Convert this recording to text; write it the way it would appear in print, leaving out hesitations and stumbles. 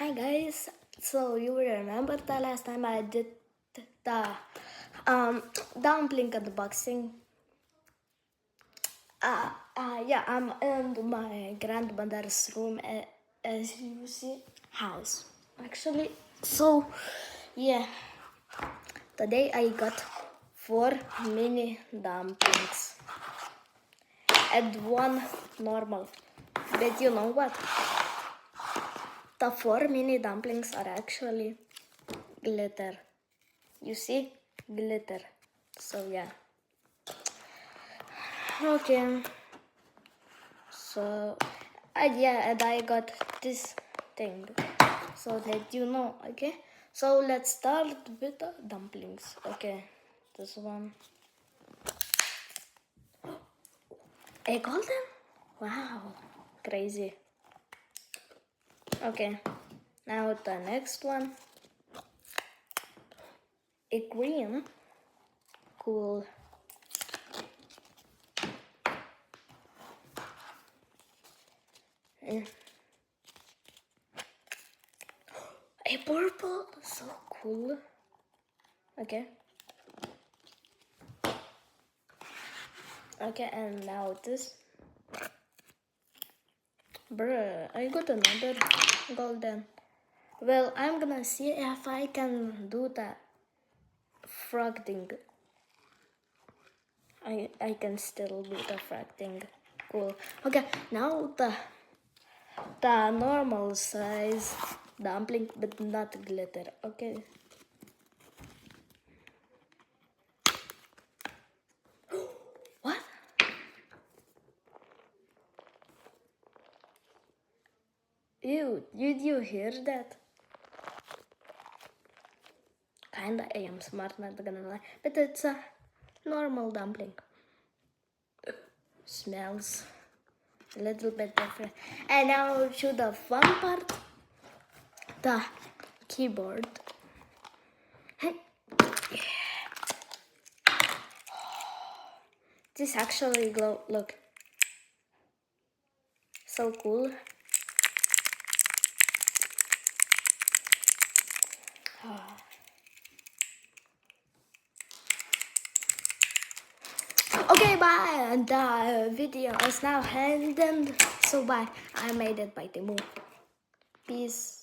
Hi guys, so you will remember the last time I did the dumpling unboxing. Yeah, I'm in my grandmother's room, as you see, house actually. So yeah, today I got 4 mini dumplings and 1 normal. But you know what? The 4 mini dumplings are actually glitter. You see? Glitter. So yeah. Okay. So yeah, and I got this thing so that you know, okay? So let's start with the dumplings. Okay. This one. A golden? Wow. Crazy. Okay. Now the next one. A green. Cool. A purple, so cool. Okay. Okay, and now this. Bruh, I got another golden. Well, I'm gonna see if I can do that frog thing. I can still do the frog thing. Cool. Okay, now the normal size dumpling, but not glitter. Okay. What? Ew, did you hear that? Kinda, I am smart, not gonna lie. But it's a normal dumpling. Smells a little bit different. And now to the fun part, the keyboard. This actually glow, look. So cool. Okay, bye. And the video is now ended. So bye. I made it by Timu. Peace.